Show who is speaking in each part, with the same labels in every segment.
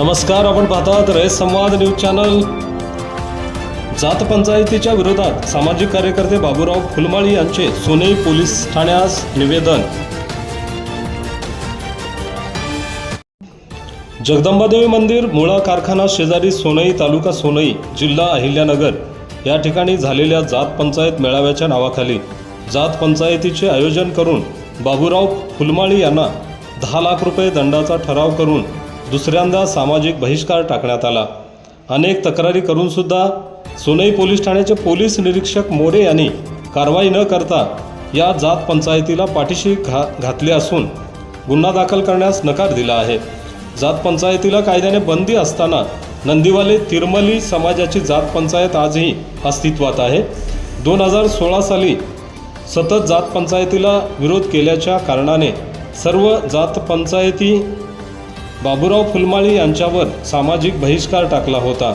Speaker 1: नमस्कार, आपण पाहतात रयत संवाद न्यूज चॅनल। जात पंचायतीच्या विरोधात सामाजिक कार्यकर्ते बाबूराव फुलमाळी यांचे सोनई पोलीस ठाण्यास निवेदन। जगदंबादेवी मंदिर मुळा कारखाना शेजारी सोनई, तालुका सोनई, जिल्हा अहिल्यानगर या ठिकाणी झालेल्या जात पंचायत मेळाव्याच्या नावाखाली जात पंचायतीचे आयोजन करून बाबूराव फुलमाळी यांना 10 लाख रुपये दंडाचा ठराव करून दुसऱ्यांदा सामाजिक बहिष्कार टाकण्यात आला। अनेक तक्रारी करून सुद्धा सोनई पोलीस ठाण्याचे पोलीस निरीक्षक मोरे यांनी कारवाई न करता या जात पंचायतीला पाठीशी घातले असून गुन्हा दाखल करण्यास नकार दिला आहे। जात पंचायतीला कायद्याने बंदी असताना नंदीवाले तिरमली समाजाची जात पंचायत आजही अस्तित्वात आहे। 2016 साली सतत जात पंचायतीला विरोध केल्याच्या कारणाने सर्व जात पंचायती बाबूराव फुलमाळी यांच्यावर सामाजिक बहिष्कार टाकला होता।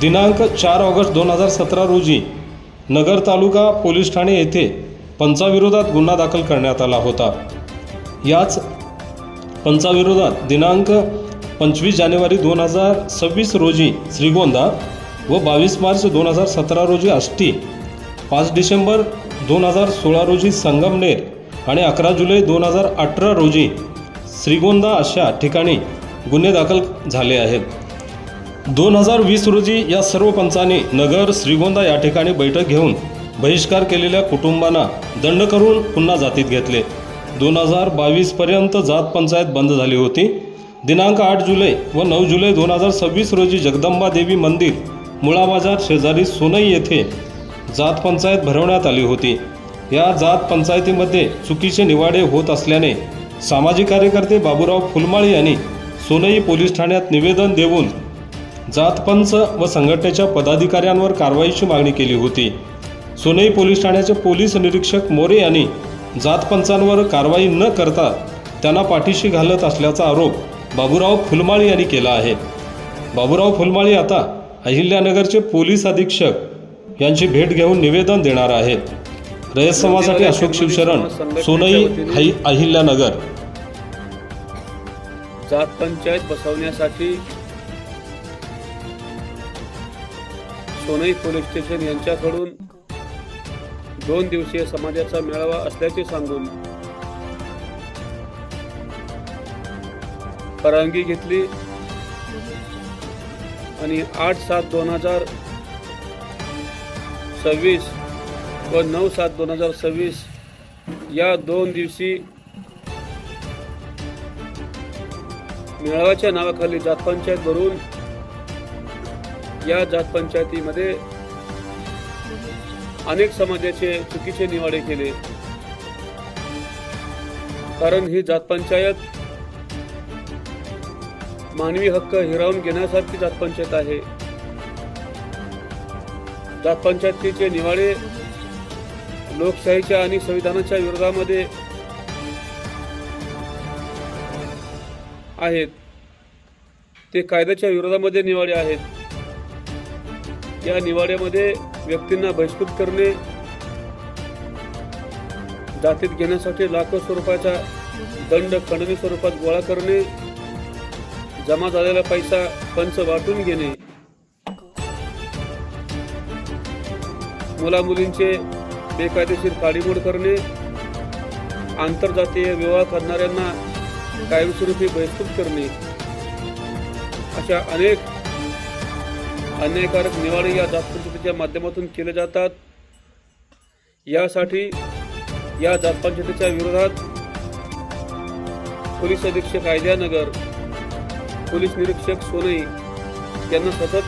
Speaker 1: दिनांक 4 ऑगस्ट 2017 रोजी नगर तालुका पोलीस ठाणे येथे पंचाविरोधात गुन्हा दाखल करण्यात आला होता। याच पंचाविरोधात दिनांक 25 जानेवारी 2026 रोजी श्रीगोंदा व 22 मार्च 2017 रोजी आष्टी, 5 डिसेंबर 2016 रोजी संगमनेर आणि 11 जुलै 2018 रोजी श्रीगोंदा अशा ठिकाणी गुन्हे दाखल झाले आहेत। 2020 रोजी या सर्व पंचांनी नगर, श्रीगोंदा या ठिकाणी बैठक घेऊन बहिष्कार केलेल्या कुटुंबांना दंड करून पुन्हा जातीत घेतले। 2022 पर्यंत जात पंचायत बंद झाली होती। दिनांक 8 जुलै व 9 जुलै 2026 रोजी जगदंबा देवी मंदिर मुळा बाजार शेजारी सोनई येथे जात पंचायत भरवण्यात आली होती। या जात पंचायतीमध्ये चुकीचे निवाडे होत असल्याने सामाजिक कार्यकर्ते बाबूराव फुलमाळी यांनी सोनई पोलीस ठाण्यात निवेदन देऊन जात पंच व संघटनेच्या पदाधिकाऱ्यांवर कारवाईची मागणी केली होती। सोनई पोलीस ठाण्याचे पोलीस निरीक्षक मोरे यांनी जात पंचांवर कारवाई न करता त्यांना पाठीशी घालत असल्याचा आरोप बाबूराव फुलमाळी यांनी केला आहे। बाबूराव फुलमाळी आता अहिल्यानगरचे पोलीस अधीक्षक यांची भेट घेऊन निवेदन देणार आहेत। रयत समाजासाठी अशोक शिवशरण, सोनई, अहिल्यानगर।
Speaker 2: जात पंचायत बसवण्यासाठी सोनई पोलीस स्टेशन यांच्याकडून 2 दिवसीय समाजाचा मेळावा असल्याचे सांगून परवानगी घेतली आणि 8/7/2026 व 9/7/2026 या 2 दिवशी मेळाव्याच्या नावाखाली जात पंचायत भरून या जात पंचायतीमध्ये अनेक समाजाचे चुकीचे निवाडे केले। कारण ही जात पंचायत मानवी हक्क हिरावून घेण्यासारखी जात पंचायत आहे। जात पंचायतीचे निवाडे लोकशाहीच्या आणि संविधानाच्या विरोधामध्ये आहेत। ते कायद्याच्या विरोधामध्ये निवाडे आहेत। या निवाड्यामध्ये व्यक्तींना बहिष्कृत करणे, जातीत घेण्यासाठी लाखो स्वरूपाचा दंड खंडणी स्वरूपात गोळा करणे, जमा झालेला पैसा पंच वाटून घेणे, मुला-मुलींचे बेकायदेशीर काडीमोड करणे, आंतरजातीय विवाह करणाऱ्यांना कायमस्वरूपी बहिष्कृत करणे, अशा अनेक अन्यायकारक निवाडे या जात पंचायतीच्या माध्यमातून केले जातात। यासाठी या जात पंचायतीच्या विरोधात पोलीस अधीक्षक अहिल्यानगर, पोलीस निरीक्षक सोनई यांना सतत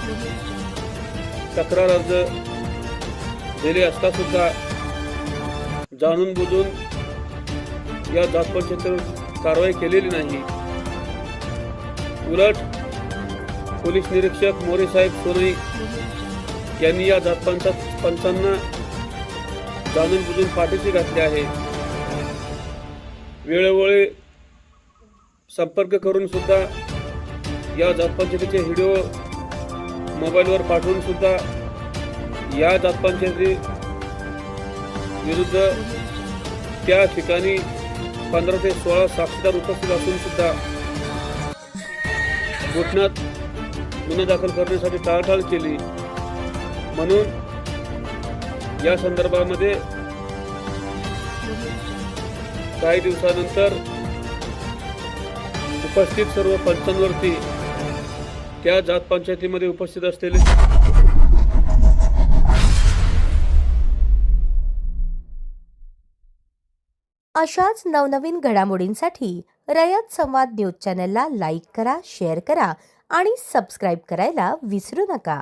Speaker 2: तक्रार अर्ज दिले असता सुद्धा जाणून बुजून या जात पंचायतीवर कारवाई केलेली नाही। उलट पोलीस निरीक्षक मोरे साहेब सोनई यांनी या जात पंचांना जाणून बुजून पाठीशी घातले आहे। वेळोवेळी संपर्क करून सुद्धा या जात पंचायतीचे व्हिडिओ मोबाईलवर पाठवून सुद्धा या जात पंचायती विरुद्ध त्या ठिकाणी 15 ते 16 साक्षीदार उपस्थित असून सुद्धा घोषणात गुन्हा दाखल करण्यासाठी टाळाटाळ केली. म्हणून या संदर्भामध्ये काही दिवसानंतर उपस्थित सर्व पंचांवरती त्या जात पंचायतीमध्ये उपस्थित असलेले
Speaker 3: अशाच नवनवीन घडामोडींसाठी रयत संवाद न्यूज चॅनलला लाईक करा, शेअर करा आणि सबस्क्राईब करायला विसरू नका.